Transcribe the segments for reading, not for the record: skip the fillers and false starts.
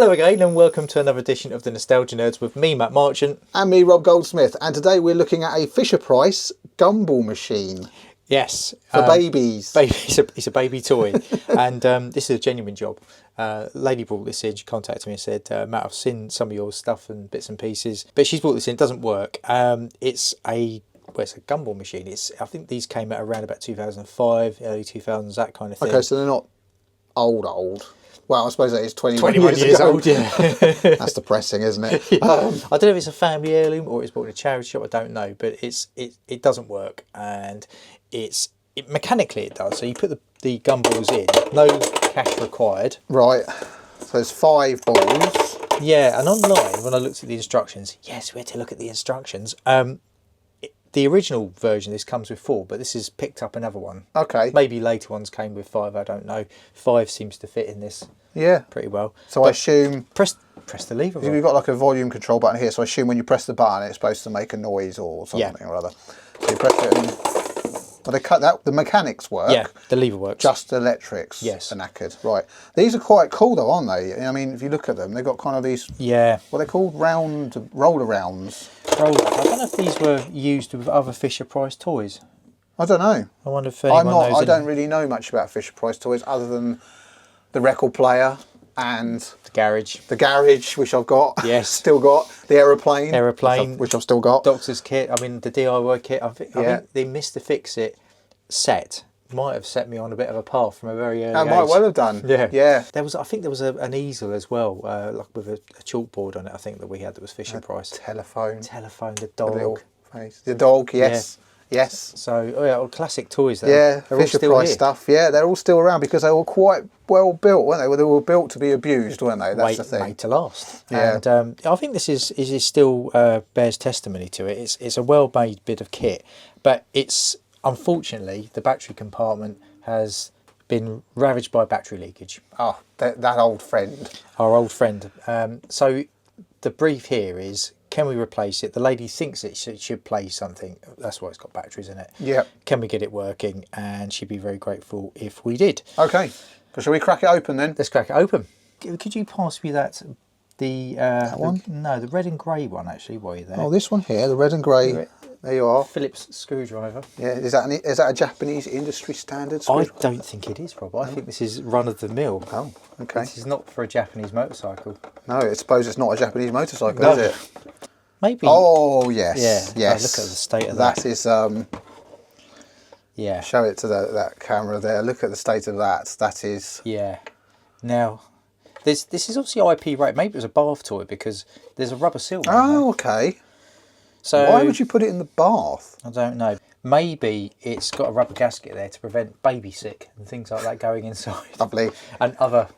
Hello again and welcome to another edition of the Nostalgia Nerds with me, Matt Marchant. And me, Rob Goldsmith. And today we're looking at a Fisher-Price Gumball Machine. Yes. For babies. It's a baby toy. And this is a genuine job. Lady brought this in, she contacted me and said, Matt, I've seen some of your stuff and bits and pieces. But she's brought this in, it doesn't work. It's a Gumball machine. I think these came out around about 2005, early 2000s, that kind of thing. Okay, so they're not old. Well, I suppose that is 21 years ago. old, yeah. That's depressing, isn't it? Yeah. I don't know if it's a family heirloom or it's bought in a charity shop, I don't know, but it doesn't work, and mechanically it does. So you put the gumballs in, no cash required. Right, so there's 5 balls. Yeah, and online, when I looked at the instructions, yes, we had to look at the instructions. The original version, this comes with 4, but this has picked up another one. Okay. Maybe later ones came with 5, I don't know. 5 seems to fit in this pretty well. So but I assume... Press the lever. We've got like a volume control button here, so I assume when you press the button, it's supposed to make a noise or something or other. So you press it and... Well, they cut that. The mechanics work. Yeah, the lever works. Just the electrics are knackered. Right. These are quite cool though, aren't they? I mean, if you look at them, they've got kind of these... Yeah. What are they called? Roller rounds. I don't know if these were used with other Fisher-Price toys. I don't know. I wonder if anyone knows. I don't really know much about Fisher-Price toys other than the record player and... The garage, which I've got. Yes. Still got. The aeroplane. Which I've still got. Doctor's kit. I mean, the DIY kit. I think the Mr. Fix-It set might have set me on a bit of a path from a very early age. Might well have done. Yeah. I think there was an easel as well, like with a chalkboard on it. I think that we had that was Fisher-Price. Telephone. The dog. The little face. The dog. Yes. Yeah. Yes. So, all classic toys there. Yeah, Fisher-Price stuff. Yeah, they're all still around because they were quite well built, weren't they? They were built to be abused, weren't they? That's the thing. Made to last. Yeah. And I think this is still bears testimony to it. It's a well-made bit of kit, but it's unfortunately the battery compartment has been ravaged by battery leakage. Oh, that old friend. Our old friend. So the brief here is, can we replace it? The lady thinks it should play something. That's why it's got batteries in it. Yeah. Can we get it working? And she'd be very grateful if we did. Okay. So shall we crack it open then? Let's crack it open. Could you pass me that one? No, the red and grey one actually. While you're there. Oh, this one here, the red and grey. There you are. Phillips screwdriver. Yeah. Is that a Japanese industry standard screwdriver? I don't think it is, Rob. I think this is run of the mill. Oh, okay. This is not for a Japanese motorcycle. No, I suppose it's not a Japanese motorcycle, is it? Maybe. Oh, yes. Yeah. Yes. Look at the state of that. That is. Yeah. Show it to that camera there. Look at the state of that. That is. Yeah. Now, this is obviously IP rated. Maybe it was a bath toy because there's a rubber seal. Oh, okay. So why would you put it in the bath? I don't know. Maybe it's got a rubber gasket there to prevent baby sick and things like that going inside. Lovely. And other.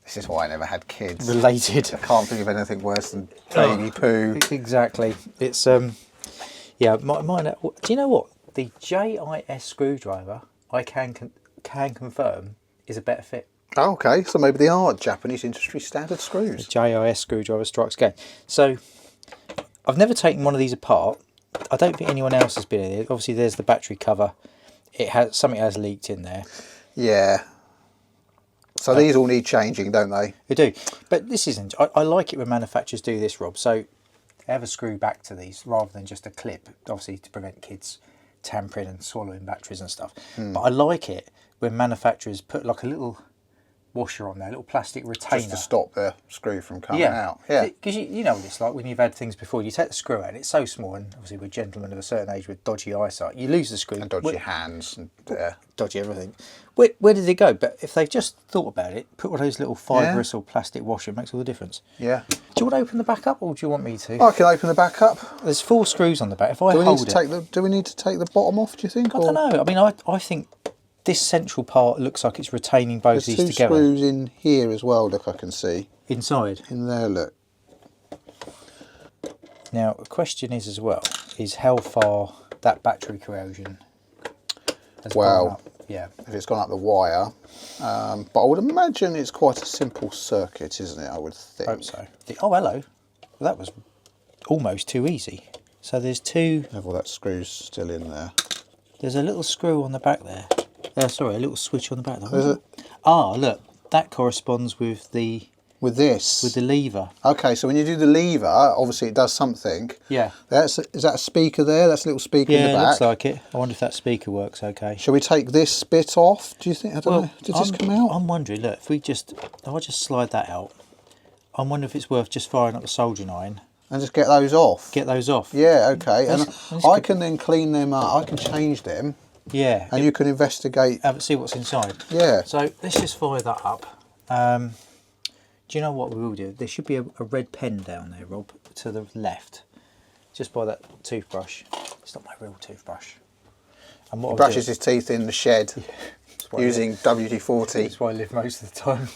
This is why I never had kids. Related. I can't think of anything worse than baby poo. Exactly. It's yeah. Mine. Do you know what? The JIS screwdriver, I can confirm, is a better fit. Oh, okay, so maybe they are Japanese industry standard screws. The JIS screwdriver strikes again. So I've never taken one of these apart. I don't think anyone else has been in it. Obviously, there's the battery cover. Something has leaked in there. Yeah. So these all need changing, don't they? They do. But this isn't. I like it when manufacturers do this, Rob. So they have a screw back to these rather than just a clip, obviously to prevent kids tampering and swallowing batteries and stuff. But I like it when manufacturers put like a little washer on there, a little plastic retainer. Just to stop the screw from coming out. Yeah. Because you know what it's like when you've had things before. You take the screw out and it's so small, and obviously we're gentlemen of a certain age with dodgy eyesight. You lose the screw. And dodgy hands. And dodgy everything. Where did it go? But if they've just thought about it, put one of those little fibrous or plastic washer, it makes all the difference. Yeah. Do you want to open the back up or do you want me to? I can open the back up. There's 4 screws on the back. If I hold it... Do we need to take the bottom off, do you think? I don't know. I mean, I think this central part looks like it's retaining both these together. There's 2 screws in here as well, look, I can see. Inside? In there, look. Now, the question is as well, is how far that battery corrosion has gone up. Yeah. If it's gone up the wire. But I would imagine it's quite a simple circuit, isn't it? I would think. I hope so. Oh, hello. Well, that was almost too easy. So there's 2... Well, that screw's still in there. There's a little screw on the back there. Sorry, a little switch on the back there. Is it? Ah, look. That corresponds with the With this? With the lever. Okay, so when you do the lever, obviously it does something. Yeah. Is that a speaker there? That's a little speaker in the back. Yeah, it looks like it. I wonder if that speaker works okay. Shall we take this bit off? Do you think? I don't know. Did this come out? I'm wondering, look, if I just slide that out, I'm wondering if it's worth just firing up the soldering iron. And just get those off? Get those off. Yeah, okay. And I can then clean them up. I can change them. Yeah. And you can investigate. See what's inside. Yeah. So let's just fire that up. Do you know what we will do? There should be a red pen down there, Rob, to the left. Just by that toothbrush. It's not my real toothbrush. And what He brushes his teeth in the shed using WD-40. That's why I live most of the time.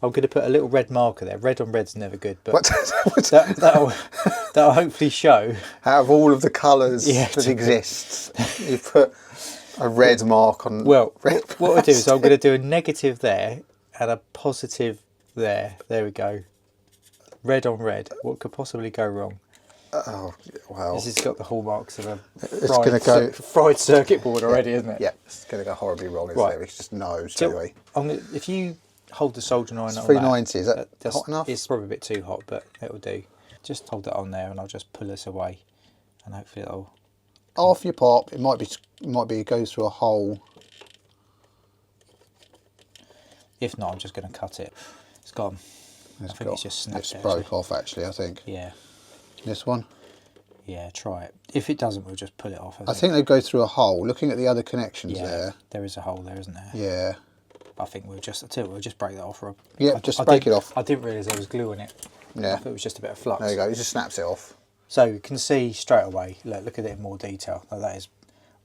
I'm going to put a little red marker there. Red on red's never good, but that'll hopefully show. Out of all of the colours that exist, you put a red mark on. Well, what I do is I'm going to do a negative there and a positive there. There we go. Red on red. What could possibly go wrong? Oh, well. This has got the hallmarks of a fried circuit board already, isn't it? Yeah, it's going to go horribly wrong, isn't it? We just know straight away. If you hold the soldering iron on 390, is that hot enough? It's probably a bit too hot, but it'll do. Just hold that on there and I'll just pull this away and hopefully it'll... Half your pop, it might be it goes through a hole. If not, I'm just going to cut it. It's gone. I think it's just snapped. It's broke off actually, I think. Yeah. This one? Yeah, try it. If it doesn't, we'll just pull it off. I think they go through a hole. Looking at the other connections there. There is a hole there, isn't there? Yeah. I think we'll just break that off, Rob. Yeah, just break it off. I didn't realise there was glue in it. Yeah. I thought it was just a bit of flux. There you go, it just snaps it off. So you can see straight away, look at it in more detail. Now that is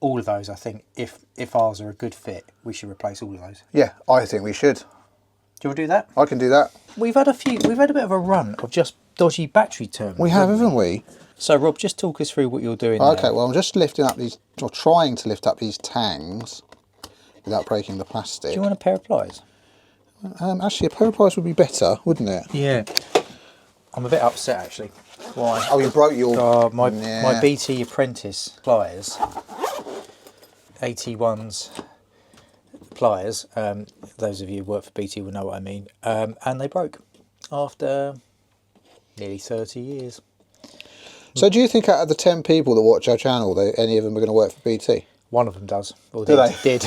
all of those. I think if ours are a good fit, we should replace all of those. Yeah, I think we should. Do you want to do that? I can do that. We've had a bit of a run of just dodgy battery terminals. We have, haven't we? So Rob, just talk us through what you're doing. Okay, well I'm just lifting up these, or trying to lift up these tangs without breaking the plastic. Do you want a pair of pliers? Actually, a pair of pliers would be better, wouldn't it? Yeah. I'm a bit upset actually. Why? Oh, you broke your... my BT Apprentice pliers, 81's pliers, those of you who work for BT will know what I mean, and they broke after nearly 30 years. So do you think out of the 10 people that watch our channel, any of them are going to work for BT? One of them does. Or Do they? Did.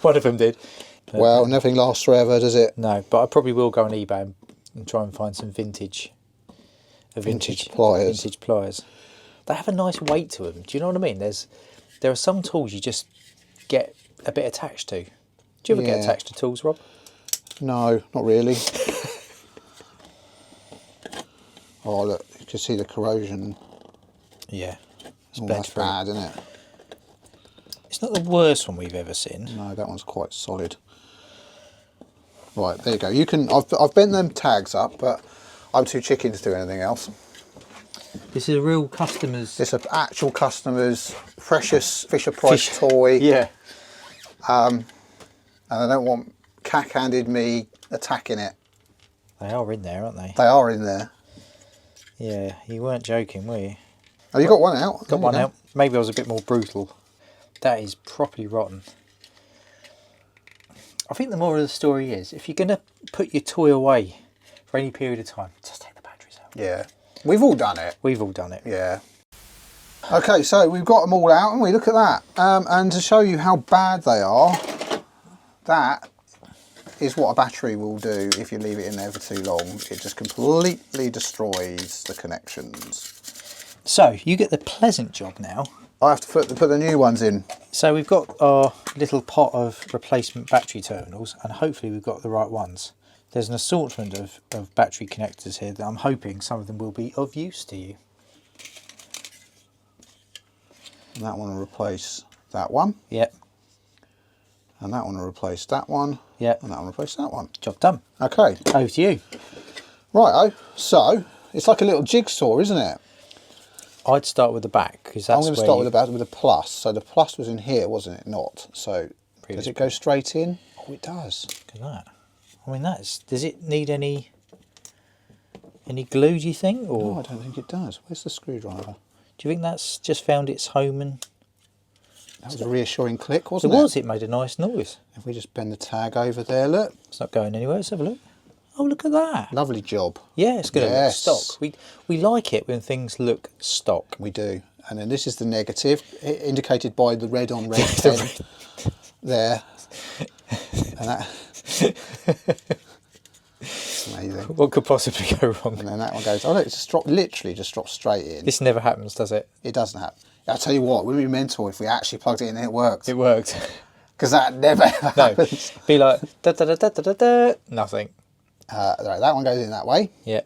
One of them did. Well, nothing lasts forever, does it? No, but I probably will go on eBay and try and find some vintage pliers. Vintage pliers. They have a nice weight to them. Do you know what I mean? There are some tools you just get a bit attached to. Do you ever get attached to tools, Rob? No, not really. Oh, look, you can see the corrosion. Yeah. It's that's bad, isn't it? It's not the worst one we've ever seen. No, that one's quite solid. Right, there you go. You can. I've bent them tags up, but I'm too chicken to do anything else. This is a real customer's... This is an actual customer's precious Fisher-Price toy. Yeah. And I don't want cack-handed me attacking it. They are in there, aren't they? They are in there. Yeah, you weren't joking, were you? Oh, you got one out? Got one out. Maybe I was a bit more brutal. That is properly rotten. I think the moral of the story is, if you're going to put your toy away for any period of time, just take the batteries out. Yeah. We've all done it. We've all done it. Yeah. Okay, so we've got them all out, and we look at that. And to show you how bad they are, that is what a battery will do if you leave it in there for too long. It just completely destroys the connections. So you get the pleasant job now. I have to put the new ones in. So we've got our little pot of replacement battery terminals, and hopefully we've got the right ones. There's an assortment of battery connectors here that I'm hoping some of them will be of use to you. And that one will replace that one. Yep. And that one will replace that one. Yep. And that one will replace that one. Job done. Okay. Over to you. Righto. So it's like a little jigsaw, isn't it? I'd start with the back, because that's I'm going to start with the back with a plus. So the plus was in here, wasn't it? Not. So does it go straight in? Oh, it does. Look at that. I mean, does it need any glue, do you think? Or No, I don't think it does. Where's the screwdriver? do you think that's just found its home? And That was a reassuring click, wasn't it? it was. It made a nice noise. If we just bend the tag over there, look. It's not going anywhere. Let's have a look. Oh, look at that. Lovely job. Yeah, it's going to look Yes. stock. We like it when things look stock. We do. And then this is the negative, indicated by the red on red pen there. And that... Amazing. What could possibly go wrong? And then that one goes, oh look, it's just literally just drops straight in. This never happens, does it? It doesn't happen. I'll tell you what, it would be mental if we actually plugged it in and it worked. It worked. Because that never ever No, happens. be like, da da da da da da da, nothing. Right, that one goes in that way. Yeah.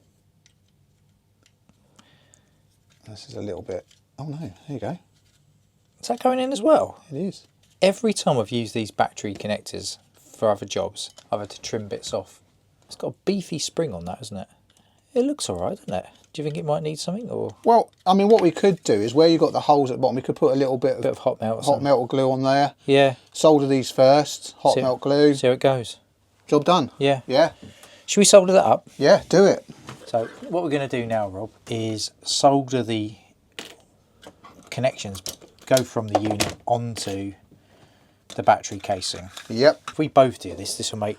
This is a little bit, oh no, there you go. Is that going in as well? It is. Every time I've used these battery connectors for other jobs, I've had to trim bits off. It's got a beefy spring on that, isn't it? It looks all right, doesn't it? Do you think it might need something, or? Well, I mean, what we could do is where you've got the holes at the bottom, we could put a little bit Of hot melt. Or hot something. melt glue on there. Yeah. Solder these first, hot melt glue. See how it goes. Job done. Yeah. Yeah. Should we solder that up? Yeah, do it. So what we're going to do now, Rob, is solder the connections, go from the unit onto the battery casing. Yep. If we both do this, this will make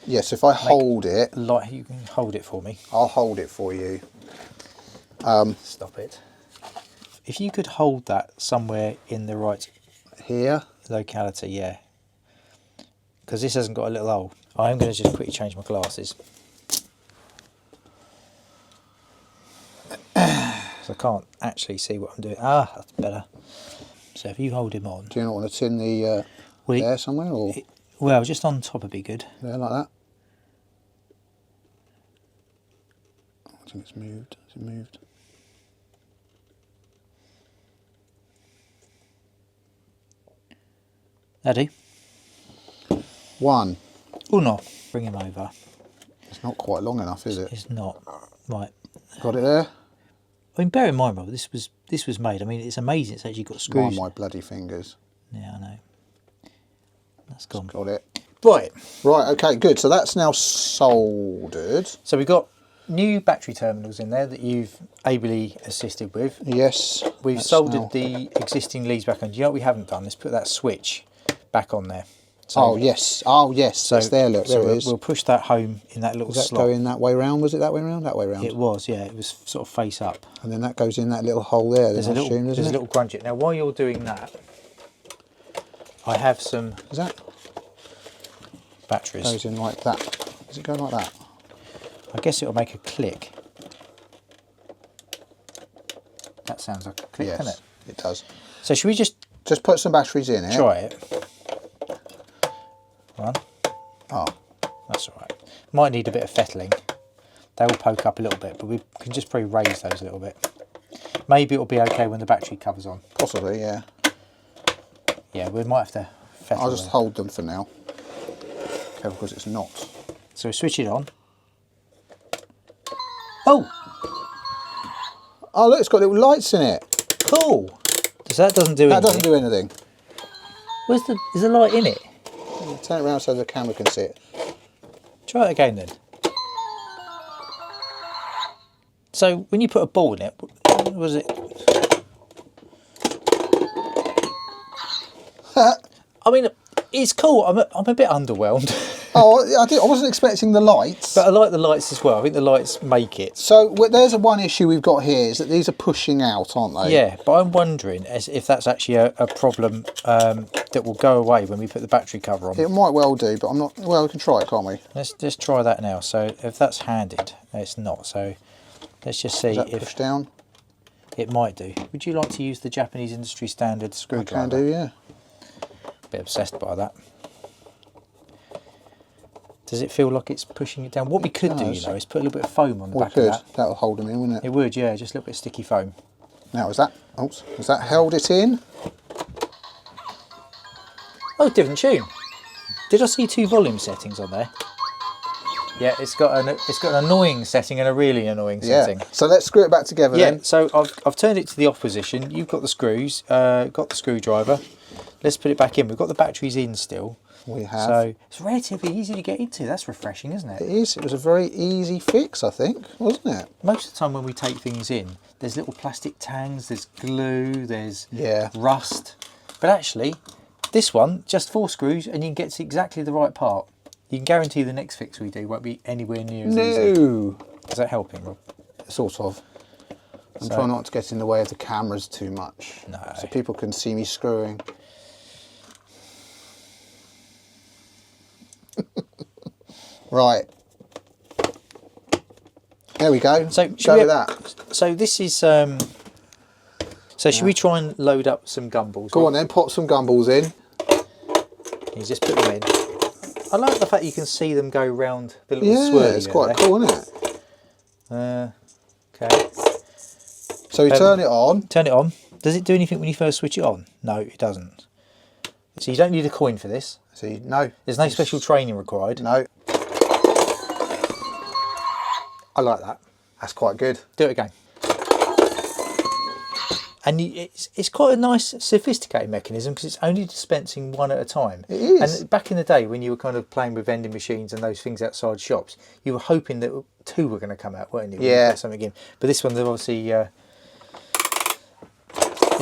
Yes, if I hold it, light. You can hold it for me. I'll hold it for you. Stop it. If you could hold that somewhere in the right Here. locality, yeah. Because this hasn't got a little hole. I am going to just quickly change my glasses. So I can't actually see what I'm doing. Ah, that's better. So if you hold him on. Do you not want to tin the Well, there somewhere, or well, just on top would be good. there like that? I think it's moved. Has it moved? Daddy. One. Oh no, bring him over. It's not quite long enough, is it? It's not. Right. Got it there? I mean, bear in mind, Rob, this was made. I mean, it's amazing. It's actually got Mind screws. my bloody fingers. Yeah, I know. That's gone. Got it. Right. Right, okay, good. So that's now soldered. So we've got new battery terminals in there that you've ably assisted with. Yes. We've that's soldered now- the existing leads back on. Do you know what we haven't done? Let's put that switch back on there. So, Oh, yes. Oh, yes. so it's there, look. There so it is. We'll push that home in that little Does that slot. go in that way round? Was it that way round? That way round. It was, yeah. It was sort of face up. And then that goes in that little hole there, There's then, a I little, assume, there's a isn't it? little grunge. Now, while you're doing that, I have some Is that batteries. goes in like that? Does it go like that? I guess it'll make a click. That sounds like a click, Yes, doesn't it? it does. So should we just Just put some batteries in it. try it? One. Oh, That's all right. Might need a bit of fettling. They will poke up a little bit, but we can just probably raise those a little bit. Maybe it'll be okay when the battery cover's on. possibly, yeah. Yeah, we might have to fettle I'll just them. hold them for now. Okay, because it's not. So we switch it on. Oh, Oh, look, it's got little lights in it. cool. So that doesn't do That anything. doesn't do anything. Is the light in it? Turn it around so the camera can see it. Try it again then. So when you put a ball in it, what was it? I mean, it's cool. I'm a bit underwhelmed, Oh, I wasn't expecting the lights. but I like the lights as well. I think the lights make it. So there's one issue we've got here is that these are pushing out, aren't they? Yeah, but I'm wondering if that's actually a problem that will go away when we put the battery cover on. It might well do, but I'm not. Well, we can try it, can't we? Let's just try that now. So if that's handed, it's not. So let's just see Is that if push down? it might do. Would you like to use the Japanese industry standard I screwdriver? can do, yeah. Bit obsessed by that. Does it feel like it's pushing it down? What we could do, you know, is put a little bit of foam on the We back could. of that. That'll hold them in, wouldn't it? It would, yeah, just a little bit of sticky foam. Now, is that held it in? Oh, different tune. Did I see 2 volume settings on there? Yeah, it's got an annoying setting and a really annoying setting. Yeah. So let's screw it back together Yeah, then. so I've turned it to the off position. You've got the screws, got the screwdriver. Let's put it back in. We've got the batteries in still. We have. So it's relatively easy to get into. That's refreshing, isn't it? It is. It was a very easy fix, I think, wasn't it? Most of the time when we take things in, there's little plastic tangs, there's glue, there's rust. But actually, this one, just 4 screws and you can get to exactly the right part. You can guarantee the next fix we do won't be anywhere near as easy. No. Is that helping, Rob? Sort of. I'm trying not to get in the way of the cameras too much. No. So people can see me screwing. Right. There we go. So go with that. So this is. So should we try and load up some gumballs? Go on then. Pop some gumballs in. You just put them in. I like the fact you can see them go round the little Yeah, swirly. it's quite cool, isn't it? Okay. So we turn it on. Turn it on. Does it do anything when you first switch it on? No, it doesn't. So you don't need a coin for this. See, no. There's no special training required. No. I like that. That's quite good. Do it again. And it's quite a nice, sophisticated mechanism because it's only dispensing one at a time. It is. And back in the day when you were kind of playing with vending machines and those things outside shops, you were hoping that two were going to come out, weren't you? Yeah. When you put something in. But this one, obviously, it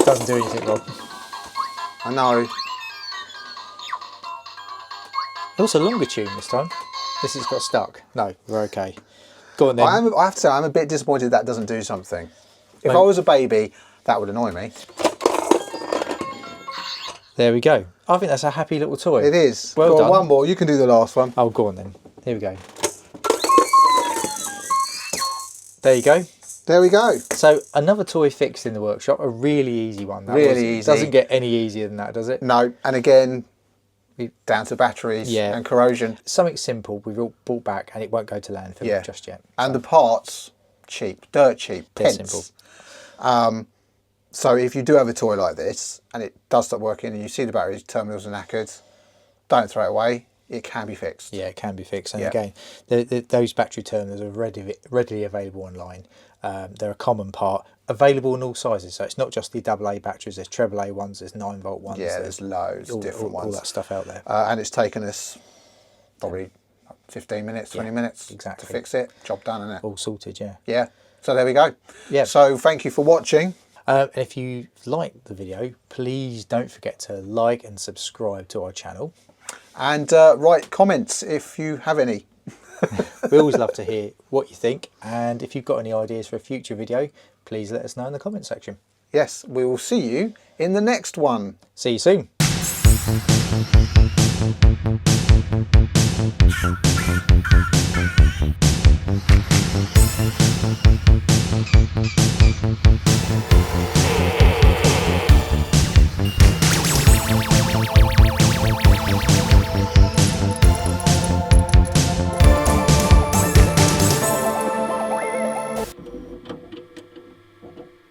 doesn't do anything, Rob. I know. Also, longer tune this time. This has got stuck. No, we're okay. Go on then. I have to say, I'm a bit disappointed that doesn't do something. If I was a baby, that would annoy me. There we go. I think that's a happy little toy. It is. Well Go on, done. one more. You can do the last one. Oh, go on then. Here we go. There you go. There we go. So another toy fixed in the workshop, a really easy one. That Really easy. Doesn't get any easier than that, does it? No, and again, down to batteries and corrosion. Something simple we've all bought back and it won't go to landfill just yet. And the parts, cheap, dirt cheap, They're pence. simple. So if you do have a toy like this and it does stop working and you see the batteries, terminals are knackered, don't throw it away. It can be fixed. Yeah, it can be fixed. And again, those battery terminals are readily available online. They're a common part, available in all sizes. So it's not just the AA batteries, there's AAA ones, there's 9-volt ones. Yeah, there's loads of different ones. All that stuff out there. And it's taken us probably 15 minutes, 20 minutes to fix it. Job done, isn't it? All sorted, yeah. Yeah. So there we go. Yeah. So thank you for watching. And if you liked the video, please don't forget to like and subscribe to our channel. And write comments if you have any. We always love to hear what you think. And if you've got any ideas for a future video, please let us know in the comment section. Yes, we will see you in the next one. See you soon.